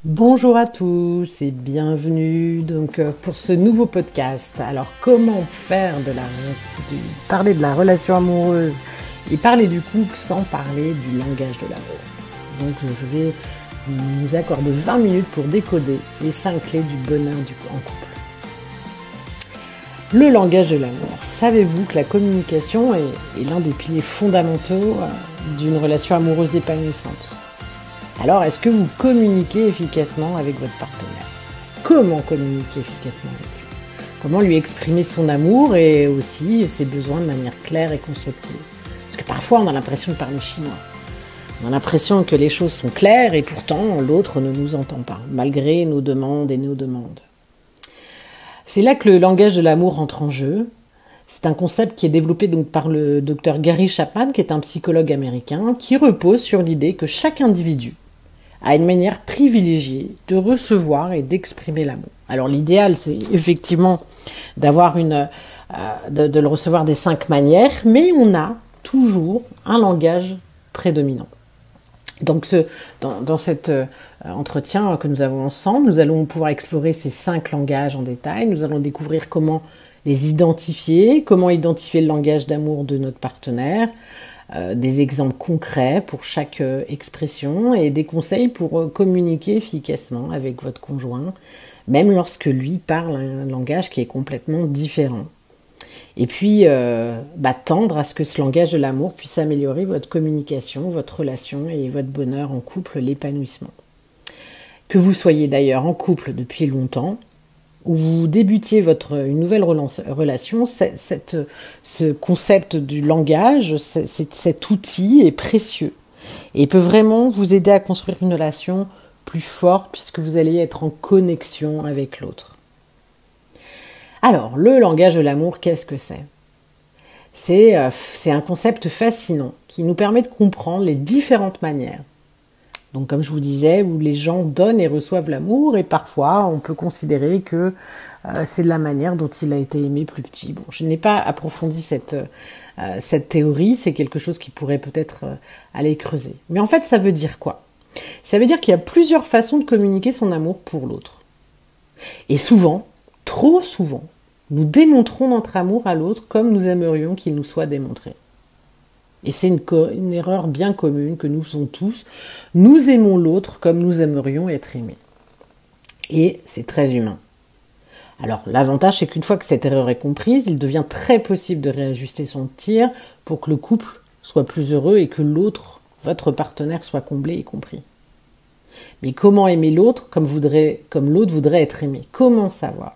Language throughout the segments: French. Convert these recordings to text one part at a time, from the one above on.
Bonjour à tous et bienvenue pour ce nouveau podcast. Alors comment faire parler de la relation amoureuse et parler du couple sans parler du langage de l'amour. Donc je vais nous accorder 20 minutes pour décoder les 5 clés du bonheur en couple. Le langage de l'amour. Savez-vous que la communication est l'un des piliers fondamentaux d'une relation amoureuse épanouissante ? Alors, est-ce que vous communiquez efficacement avec votre partenaire ? Comment communiquer efficacement avec lui ? Comment lui exprimer son amour et aussi ses besoins de manière claire et constructive ? Parce que parfois, on a l'impression de parler chinois. On a l'impression que les choses sont claires et pourtant, l'autre ne nous entend pas, malgré nos demandes et nos demandes. C'est là que le langage de l'amour entre en jeu. C'est un concept qui est développé par le docteur Gary Chapman, qui est un psychologue américain, qui repose sur l'idée que chaque individu a une manière privilégiée de recevoir et d'exprimer l'amour. Alors l'idéal, c'est effectivement d'avoir de le recevoir des 5 manières, mais on a toujours un langage prédominant. Donc dans cet entretien que nous avons ensemble, nous allons pouvoir explorer ces 5 langages en détail. Nous allons découvrir comment les identifier, comment identifier le langage d'amour de notre partenaire, des exemples concrets pour chaque expression et des conseils pour communiquer efficacement avec votre conjoint, même lorsque lui parle un langage qui est complètement différent. Et puis, tendre à ce que ce langage de l'amour puisse améliorer votre communication, votre relation et votre bonheur en couple, l'épanouissement. Que vous soyez d'ailleurs en couple depuis longtemps, ou vous débutiez une nouvelle relation, ce concept du langage, cet outil est précieux et peut vraiment vous aider à construire une relation plus forte puisque vous allez être en connexion avec l'autre. Alors, le langage de l'amour, qu'est-ce que c'est ? C'est un concept fascinant qui nous permet de comprendre les différentes manières. Donc comme je vous disais, où les gens donnent et reçoivent l'amour et parfois on peut considérer que c'est de la manière dont il a été aimé plus petit. Bon, je n'ai pas approfondi cette théorie, c'est quelque chose qui pourrait peut-être aller creuser. Mais en fait, ça veut dire quoi ? Ça veut dire qu'il y a plusieurs façons de communiquer son amour pour l'autre. Et souvent, trop souvent, nous démontrons notre amour à l'autre comme nous aimerions qu'il nous soit démontré. Et c'est une erreur bien commune que nous faisons tous. Nous aimons l'autre comme nous aimerions être aimés. Et c'est très humain. Alors, l'avantage, c'est qu'une fois que cette erreur est comprise, il devient très possible de réajuster son tir pour que le couple soit plus heureux et que l'autre, votre partenaire, soit comblé et compris. Mais comment aimer l'autre comme l'autre voudrait être aimé ? Comment savoir ?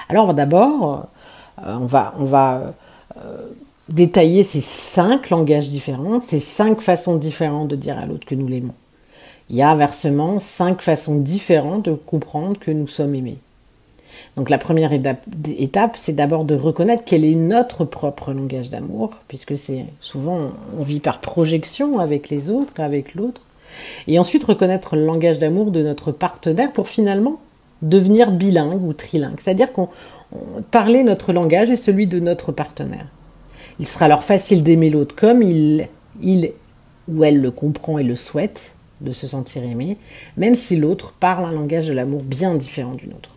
Alors, d'abord, on va détailler ces 5 langages différents, ces 5 façons différentes de dire à l'autre que nous l'aimons. Il y a inversement 5 façons différentes de comprendre que nous sommes aimés. Donc la première étape, c'est d'abord de reconnaître quel est notre propre langage d'amour, puisque c'est souvent on vit par projection avec les autres, avec l'autre, et ensuite reconnaître le langage d'amour de notre partenaire pour finalement devenir bilingue ou trilingue, c'est-à-dire qu'on parler notre langage et celui de notre partenaire. Il sera alors facile d'aimer l'autre comme il ou elle le comprend et le souhaite, de se sentir aimé, même si l'autre parle un langage de l'amour bien différent du nôtre.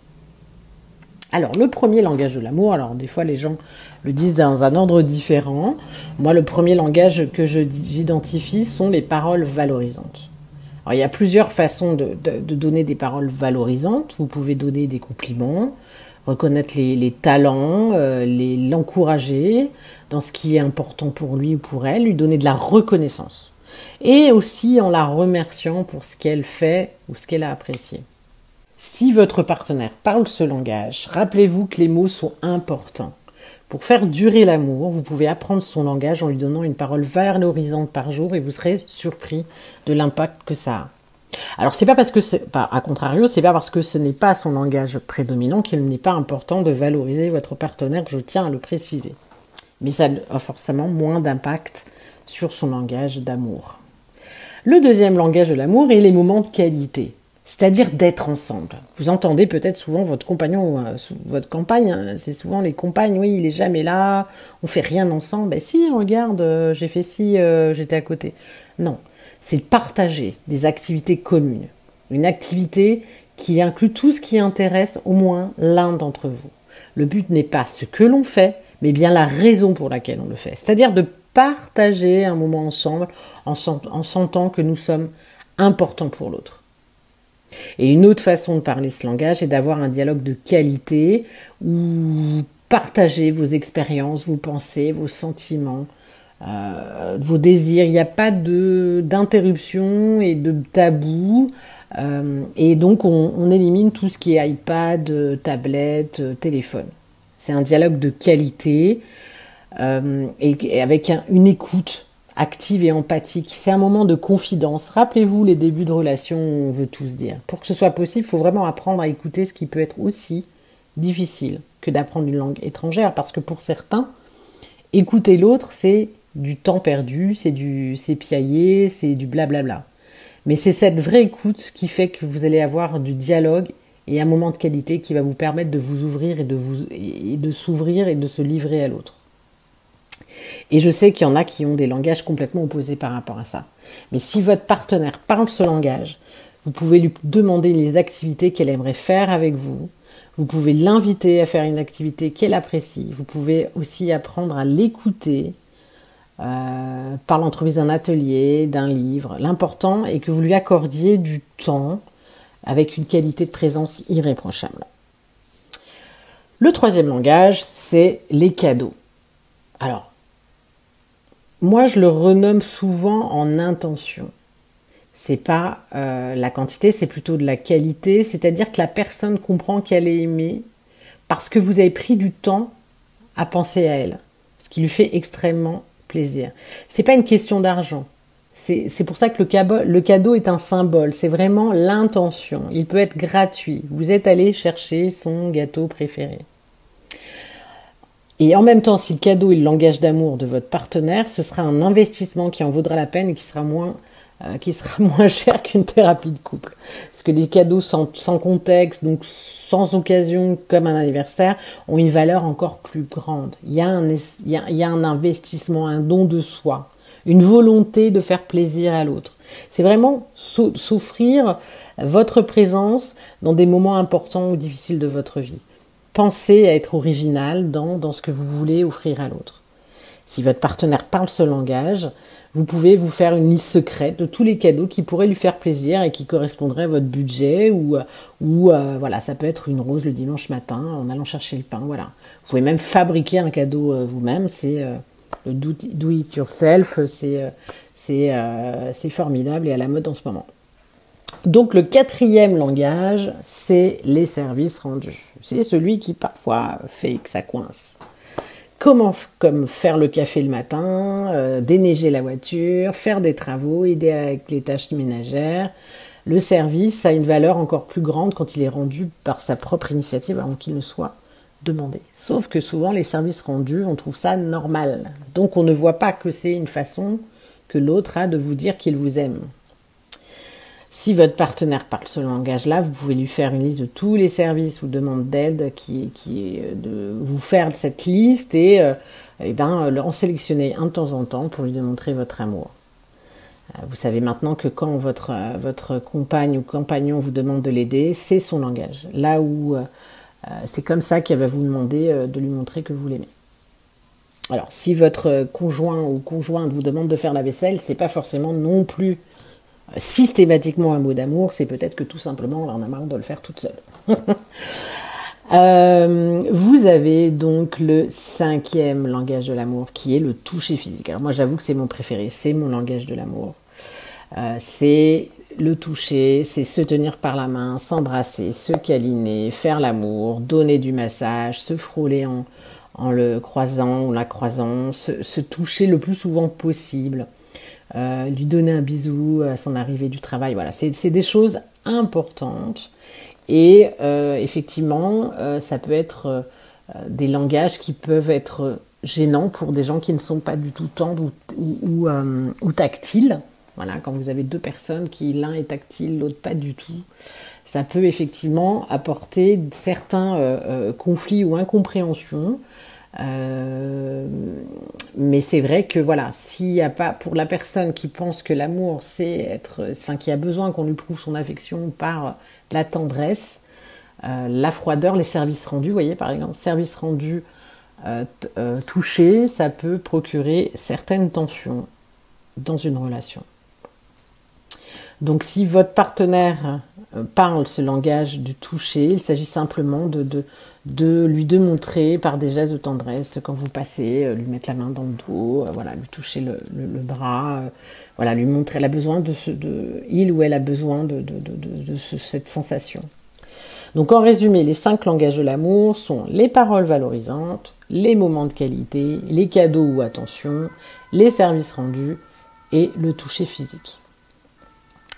Alors, le premier langage de l'amour, alors des fois les gens le disent dans un ordre différent. Moi, le premier langage que j'identifie sont les paroles valorisantes. Alors, il y a plusieurs façons de donner des paroles valorisantes. Vous pouvez donner des compliments, reconnaître les talents, l'encourager dans ce qui est important pour lui ou pour elle, lui donner de la reconnaissance. Et aussi en la remerciant pour ce qu'elle fait ou ce qu'elle a apprécié. Si votre partenaire parle ce langage, rappelez-vous que les mots sont importants. Pour faire durer l'amour, vous pouvez apprendre son langage en lui donnant une parole valorisante par jour et vous serez surpris de l'impact que ça a. Alors c'est pas parce que à contrario, c'est pas parce que ce n'est pas son langage prédominant qu'il n'est pas important de valoriser votre partenaire, je tiens à le préciser. Mais ça a forcément moins d'impact sur son langage d'amour. Le deuxième langage de l'amour est les moments de qualité. C'est-à-dire d'être ensemble. Vous entendez peut-être souvent votre compagnon, votre compagne, c'est souvent les compagnes, oui, il est jamais là, on fait rien ensemble. Ben si, regarde, j'ai fait ci, j'étais à côté. Non, c'est de partager des activités communes. Une activité qui inclut tout ce qui intéresse au moins l'un d'entre vous. Le but n'est pas ce que l'on fait, mais bien la raison pour laquelle on le fait. C'est-à-dire de partager un moment ensemble en sentant que nous sommes importants pour l'autre. Et une autre façon de parler ce langage est d'avoir un dialogue de qualité où partagez vos expériences, vos pensées, vos sentiments, vos désirs. Il n'y a pas d'interruption et de tabou. Et donc on élimine tout ce qui est iPad, tablette, téléphone. C'est un dialogue de qualité et avec une écoute active et empathique. C'est un moment de confidence. Rappelez-vous les débuts de relation où on veut tout se dire. Pour que ce soit possible, il faut vraiment apprendre à écouter, ce qui peut être aussi difficile que d'apprendre une langue étrangère, parce que pour certains, écouter l'autre, c'est du temps perdu, c'est piailler, c'est du blablabla. Mais c'est cette vraie écoute qui fait que vous allez avoir du dialogue et un moment de qualité qui va vous permettre de vous ouvrir et de s'ouvrir et de se livrer à l'autre. Et je sais qu'il y en a qui ont des langages complètement opposés par rapport à ça. Mais si votre partenaire parle ce langage, vous pouvez lui demander les activités qu'elle aimerait faire avec vous. Vous pouvez l'inviter à faire une activité qu'elle apprécie. Vous pouvez aussi apprendre à l'écouter par l'entremise d'un atelier, d'un livre. L'important est que vous lui accordiez du temps avec une qualité de présence irréprochable. Le troisième langage, c'est les cadeaux. Alors, moi je le renomme souvent en intention. C'est pas la quantité, c'est plutôt de la qualité, c'est-à-dire que la personne comprend qu'elle est aimée parce que vous avez pris du temps à penser à elle, ce qui lui fait extrêmement plaisir. C'est pas une question d'argent. C'est pour ça que le cadeau est un symbole. C'est vraiment l'intention. Il peut être gratuit. Vous êtes allé chercher son gâteau préféré. Et en même temps, si le cadeau est le langage d'amour de votre partenaire, ce sera un investissement qui en vaudra la peine et qui sera moins cher qu'une thérapie de couple. Parce que les cadeaux sans contexte, donc sans occasion, comme un anniversaire, ont une valeur encore plus grande. Il y a un investissement, un don de soi, une volonté de faire plaisir à l'autre. C'est vraiment s'offrir votre présence dans des moments importants ou difficiles de votre vie. Pensez à être original dans ce que vous voulez offrir à l'autre. Si votre partenaire parle ce langage, vous pouvez vous faire une liste secrète de tous les cadeaux qui pourraient lui faire plaisir et qui correspondraient à votre budget ou voilà, ça peut être une rose le dimanche matin en allant chercher le pain, voilà. Vous pouvez même fabriquer un cadeau vous-même, c'est le do it yourself, c'est formidable et à la mode en ce moment. Donc le quatrième langage, c'est les services rendus. C'est celui qui parfois fait que ça coince. Comme faire le café le matin, déneiger la voiture, faire des travaux, aider avec les tâches ménagères. Le service a une valeur encore plus grande quand il est rendu par sa propre initiative avant qu'il ne soit demandé. Sauf que souvent les services rendus, on trouve ça normal. Donc on ne voit pas que c'est une façon que l'autre a de vous dire qu'il vous aime. Si votre partenaire parle ce langage-là, vous pouvez lui faire une liste de tous les services ou demandes d'aide qui est de vous faire cette liste et en sélectionner un de temps en temps pour lui démontrer votre amour. Vous savez maintenant que quand votre compagne ou compagnon vous demande de l'aider, c'est son langage. Là où c'est comme ça qu'elle va vous demander de lui montrer que vous l'aimez. Alors, si votre conjoint ou conjointe vous demande de faire la vaisselle, c'est pas forcément non plus systématiquement un mot d'amour, c'est peut-être que tout simplement on en a marre de le faire toute seule. Vous avez donc le cinquième langage de l'amour qui est le toucher physique. Alors moi j'avoue que c'est mon préféré, c'est mon langage de l'amour. C'est le toucher, c'est se tenir par la main, s'embrasser, se câliner, faire l'amour, donner du massage, se frôler en le croisant ou la croisant, se toucher le plus souvent possible. Lui donner un bisou à son arrivée du travail, voilà, c'est des choses importantes et effectivement ça peut être des langages qui peuvent être gênants pour des gens qui ne sont pas du tout tendres ou tactiles. Voilà, quand vous avez deux personnes qui l'un est tactile, l'autre pas du tout, ça peut effectivement apporter certains conflits ou incompréhensions. Mais c'est vrai que voilà, s'il n'y a pas, pour la personne qui pense que l'amour, qui a besoin qu'on lui prouve son affection par la tendresse, la froideur, les services rendus, vous voyez par exemple, services rendus touchés, ça peut procurer certaines tensions dans une relation. Donc si votre partenaire parle ce langage du toucher, il s'agit simplement de lui démontrer par des gestes de tendresse quand vous passez, lui mettre la main dans le dos, voilà, lui toucher le bras, voilà, lui montrer, il ou elle a besoin de cette sensation. Donc en résumé, les 5 langages de l'amour sont les paroles valorisantes, les moments de qualité, les cadeaux ou attentions, les services rendus et le toucher physique.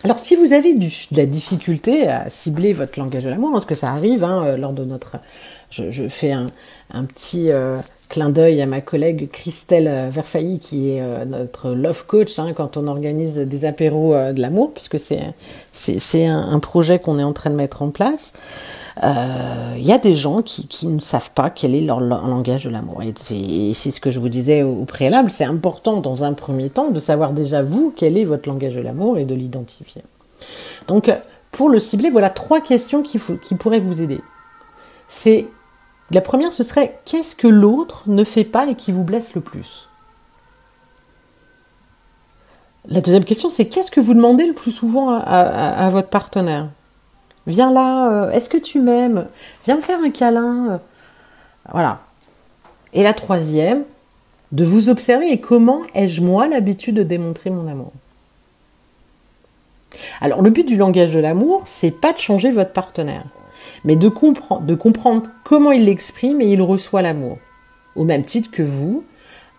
Alors si vous avez de la difficulté à cibler votre langage de l'amour, parce que ça arrive lors de notre... Je fais un petit clin d'œil à ma collègue Christelle Verfailly qui est notre love coach quand on organise des apéros de l'amour, puisque c'est un projet qu'on est en train de mettre en place. Il y a des gens qui ne savent pas quel est leur langage de l'amour. Et c'est ce que je vous disais au préalable, c'est important dans un premier temps de savoir déjà vous, quel est votre langage de l'amour et de l'identifier. Donc pour le cibler, voilà 3 questions qui pourraient vous aider. La première, ce serait qu'est-ce que l'autre ne fait pas et qui vous blesse le plus? La deuxième question, c'est qu'est-ce que vous demandez le plus souvent à votre partenaire? Viens là, est-ce que tu m'aimes? Viens me faire un câlin. Voilà. Et la troisième, de vous observer et comment ai-je moi l'habitude de démontrer mon amour? Alors le but du langage de l'amour, c'est pas de changer votre partenaire, mais de comprendre comment il l'exprime et il reçoit l'amour. Au même titre que vous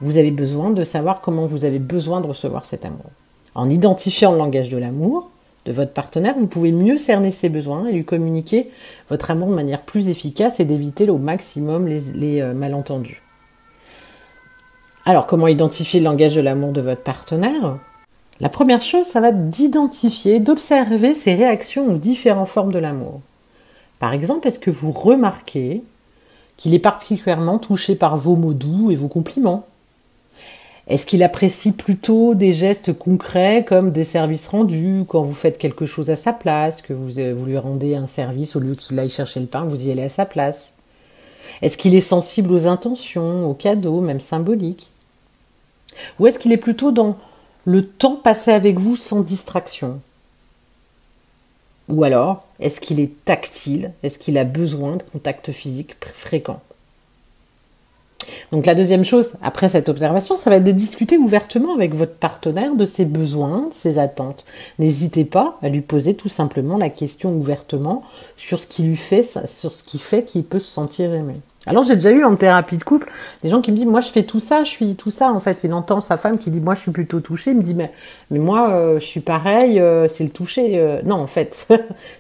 avez besoin de savoir comment vous avez besoin de recevoir cet amour. En identifiant le langage de l'amour de votre partenaire, vous pouvez mieux cerner ses besoins et lui communiquer votre amour de manière plus efficace et d'éviter au maximum les malentendus. Alors, comment identifier le langage de l'amour de votre partenaire? La première chose, ça va être d'identifier, d'observer ses réactions aux différentes formes de l'amour. Par exemple, est-ce que vous remarquez qu'il est particulièrement touché par vos mots doux et vos compliments? Est-ce qu'il apprécie plutôt des gestes concrets comme des services rendus, quand vous faites quelque chose à sa place, que vous lui rendez un service au lieu qu'il aille chercher le pain, vous y allez à sa place? Est-ce qu'il est sensible aux intentions, aux cadeaux, même symboliques? Ou est-ce qu'il est plutôt dans le temps passé avec vous sans distraction? Ou alors, est-ce qu'il est tactile? Est-ce qu'il a besoin de contacts physiques fréquents? Donc la deuxième chose, après cette observation, ça va être de discuter ouvertement avec votre partenaire de ses besoins, de ses attentes. N'hésitez pas à lui poser tout simplement la question ouvertement sur ce qui fait qu'il peut se sentir aimé. Alors j'ai déjà eu en thérapie de couple des gens qui me disent moi je fais tout ça, je suis tout ça. En fait, il entend sa femme qui dit moi je suis plutôt touché. Il me dit mais moi je suis pareil, c'est le touché. Non en fait,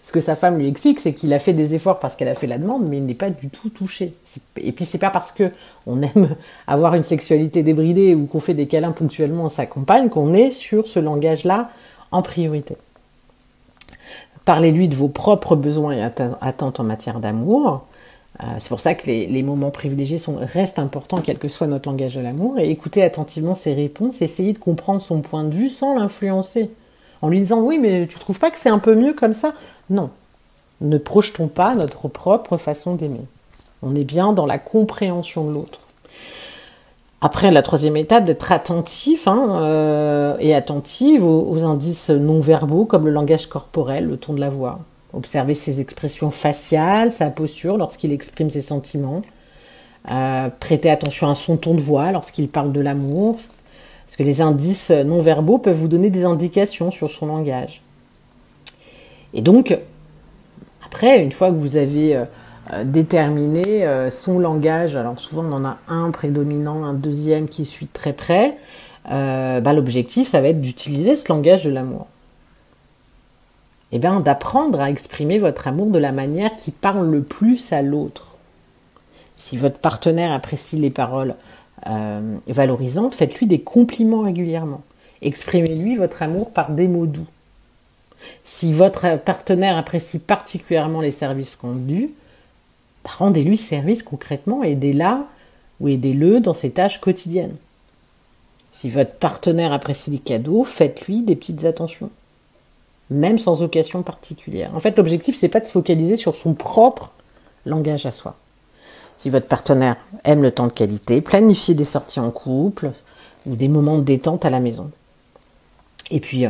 ce que sa femme lui explique c'est qu'il a fait des efforts parce qu'elle a fait la demande, mais il n'est pas du tout touché. Et puis c'est pas parce que on aime avoir une sexualité débridée ou qu'on fait des câlins ponctuellement à sa compagne qu'on est sur ce langage-là en priorité. Parlez-lui de vos propres besoins et attentes en matière d'amour. C'est pour ça que les moments privilégiés restent importants, quel que soit notre langage de l'amour, et écoutez attentivement ses réponses, essayez de comprendre son point de vue sans l'influencer, en lui disant « oui, mais tu trouves pas que c'est un peu mieux comme ça ?» Non, ne projetons pas notre propre façon d'aimer. On est bien dans la compréhension de l'autre. Après, la troisième étape, d'être attentif et attentive aux indices non-verbaux, comme le langage corporel, le ton de la voix. Observez ses expressions faciales, sa posture lorsqu'il exprime ses sentiments. Prêtez attention à son ton de voix lorsqu'il parle de l'amour. Parce que les indices non-verbaux peuvent vous donner des indications sur son langage. Et donc, après, une fois que vous avez déterminé son langage, alors souvent on en a un prédominant, un deuxième qui suit de très près, l'objectif, ça va être d'utiliser ce langage de l'amour. Et bien, d'apprendre à exprimer votre amour de la manière qui parle le plus à l'autre. Si votre partenaire apprécie les paroles valorisantes, faites-lui des compliments régulièrement. Exprimez-lui votre amour par des mots doux. Si votre partenaire apprécie particulièrement les services rendus, rendez-lui service concrètement, aidez-la ou aidez-le dans ses tâches quotidiennes. Si votre partenaire apprécie les cadeaux, faites-lui des petites attentions, même sans occasion particulière. En fait, l'objectif, c'est pas de se focaliser sur son propre langage à soi. Si votre partenaire aime le temps de qualité, planifiez des sorties en couple ou des moments de détente à la maison. Et puis,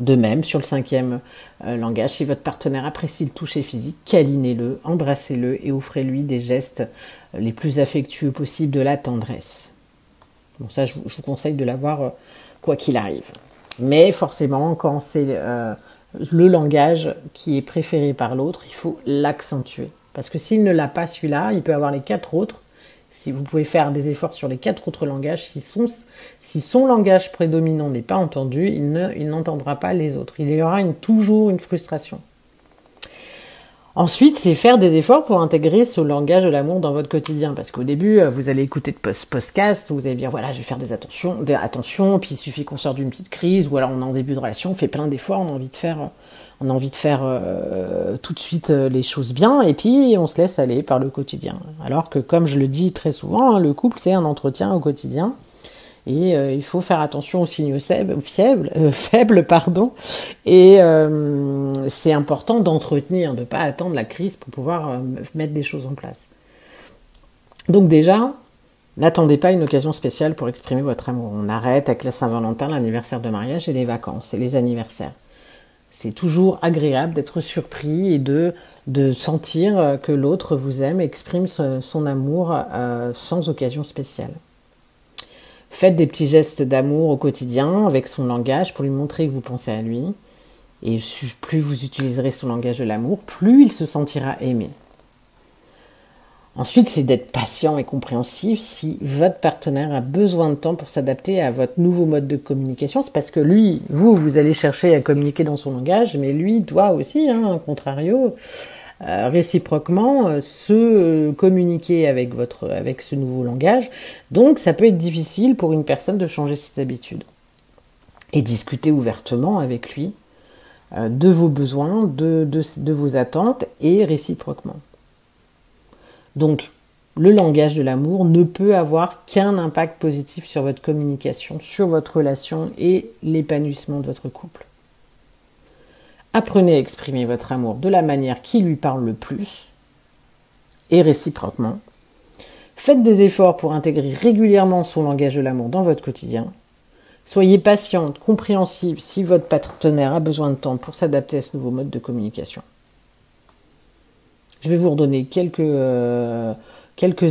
de même, sur le 5e langage, si votre partenaire apprécie le toucher physique, câlinez-le, embrassez-le et offrez-lui des gestes les plus affectueux possibles, de la tendresse. Bon, ça, je vous conseille de l'avoir quoi qu'il arrive. Mais forcément, quand c'est le langage qui est préféré par l'autre, il faut l'accentuer. Parce que s'il ne l'a pas celui-là, il peut avoir les 4 autres. Si vous pouvez faire des efforts sur les 4 autres langages, si son langage prédominant n'est pas entendu, il n'entendra pas les autres. Il y aura toujours une frustration. Ensuite, c'est faire des efforts pour intégrer ce langage de l'amour dans votre quotidien. Parce qu'au début, vous allez écouter de podcast, vous allez dire, voilà, je vais faire des attentions, puis il suffit qu'on sorte d'une petite crise, ou alors on est en début de relation, on fait plein d'efforts, on a envie de faire tout de suite les choses bien, et puis on se laisse aller par le quotidien. Alors que, comme je le dis très souvent, le couple, c'est un entretien au quotidien. Et il faut faire attention aux signaux faibles, et c'est important d'entretenir, de ne pas attendre la crise pour pouvoir mettre des choses en place. Donc déjà, n'attendez pas une occasion spéciale pour exprimer votre amour. On arrête avec la Saint-Valentin, l'anniversaire de mariage et les vacances et les anniversaires. C'est toujours agréable d'être surpris et de sentir que l'autre vous aime et exprime son amour sans occasion spéciale. Faites des petits gestes d'amour au quotidien avec son langage pour lui montrer que vous pensez à lui. Et plus vous utiliserez son langage de l'amour, plus il se sentira aimé. Ensuite, c'est d'être patient et compréhensif. Si votre partenaire a besoin de temps pour s'adapter à votre nouveau mode de communication, c'est parce que lui, vous allez chercher à communiquer dans son langage, mais lui doit aussi, à contrario, réciproquement, se communiquer avec ce nouveau langage. Donc, ça peut être difficile pour une personne de changer ses habitudes. Et discuter ouvertement avec lui de vos besoins, de vos attentes et réciproquement. Donc, le langage de l'amour ne peut avoir qu'un impact positif sur votre communication, sur votre relation et l'épanouissement de votre couple. Apprenez à exprimer votre amour de la manière qui lui parle le plus et réciproquement. Faites des efforts pour intégrer régulièrement son langage de l'amour dans votre quotidien. Soyez patiente, compréhensive si votre partenaire a besoin de temps pour s'adapter à ce nouveau mode de communication. Je vais vous redonner quelques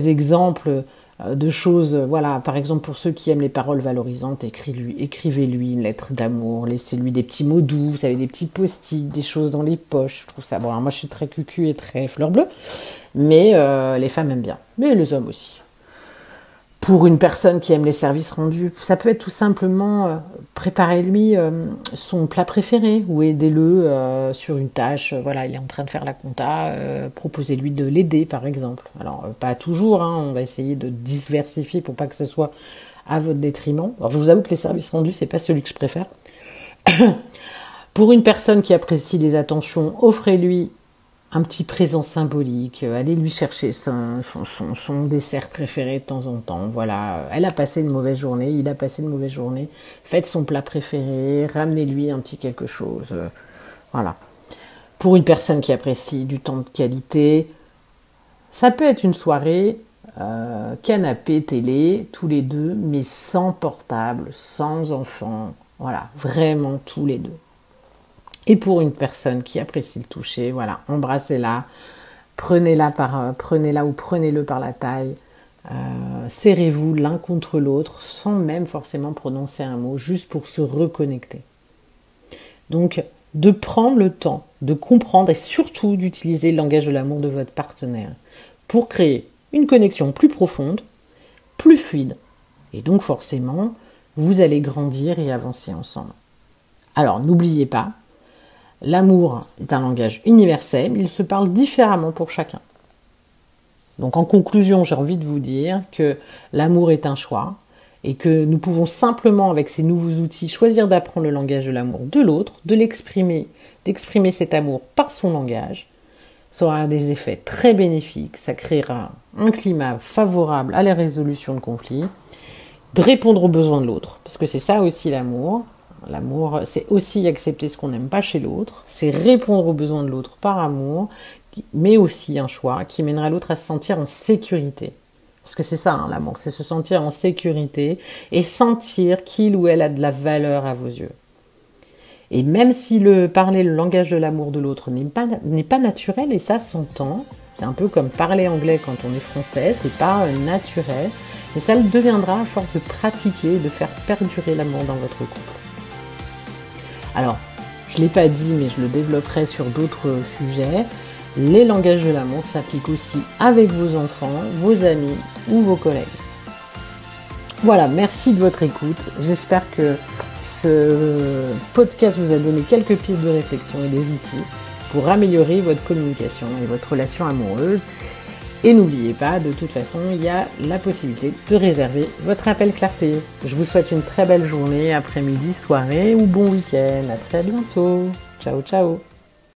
exemples de choses. Voilà, par exemple, pour ceux qui aiment les paroles valorisantes, écrivez-lui une lettre d'amour, laissez-lui des petits mots doux, vous savez, des petits post-it, des choses dans les poches. Je trouve ça bon. Alors moi, je suis très cucu et très fleur bleue, mais les femmes aiment bien, mais les hommes aussi. Pour une personne qui aime les services rendus, ça peut être tout simplement préparez-lui son plat préféré ou aidez-le sur une tâche. Voilà, il est en train de faire la compta, proposez-lui de l'aider par exemple. Alors pas toujours, on va essayer de diversifier pour pas que ce soit à votre détriment. Alors je vous avoue que les services rendus, c'est pas celui que je préfère. Pour une personne qui apprécie les attentions, offrez-lui un petit présent symbolique, allez lui chercher son dessert préféré de temps en temps. Voilà, elle a passé une mauvaise journée, il a passé une mauvaise journée. Faites son plat préféré, ramenez-lui un petit quelque chose. Voilà. Pour une personne qui apprécie du temps de qualité, ça peut être une soirée, canapé, télé, tous les deux, mais sans portable, sans enfant. Voilà, vraiment tous les deux. Et pour une personne qui apprécie le toucher, voilà, embrassez-la, prenez-la ou prenez-le par la taille, serrez-vous l'un contre l'autre sans même forcément prononcer un mot, juste pour se reconnecter. Donc, de prendre le temps de comprendre et surtout d'utiliser le langage de l'amour de votre partenaire pour créer une connexion plus profonde, plus fluide. Et donc forcément, vous allez grandir et avancer ensemble. Alors, n'oubliez pas, l'amour est un langage universel, il se parle différemment pour chacun. Donc en conclusion, j'ai envie de vous dire que l'amour est un choix et que nous pouvons simplement, avec ces nouveaux outils, choisir d'apprendre le langage de l'amour de l'autre, d'exprimer cet amour par son langage, Ça aura des effets très bénéfiques, ça créera un climat favorable à la résolution de conflits, de répondre aux besoins de l'autre, parce que c'est ça aussi l'amour. L'amour, c'est aussi accepter ce qu'on n'aime pas chez l'autre, c'est répondre aux besoins de l'autre par amour, mais aussi un choix qui mènera l'autre à se sentir en sécurité. Parce que c'est ça, hein, l'amour, c'est se sentir en sécurité et sentir qu'il ou elle a de la valeur à vos yeux. Et même si parler le langage de l'amour de l'autre n'est pas naturel, et ça s'entend, c'est un peu comme parler anglais quand on est français, c'est pas naturel, mais ça le deviendra à force de pratiquer et de faire perdurer l'amour dans votre couple. Alors, je ne l'ai pas dit, mais je le développerai sur d'autres sujets. Les langages de l'amour s'appliquent aussi avec vos enfants, vos amis ou vos collègues. Voilà, merci de votre écoute. J'espère que ce podcast vous a donné quelques pistes de réflexion et des outils pour améliorer votre communication et votre relation amoureuse. Et n'oubliez pas, de toute façon, il y a la possibilité de réserver votre appel clarté. Je vous souhaite une très belle journée, après-midi, soirée ou bon week-end. À très bientôt. Ciao, ciao.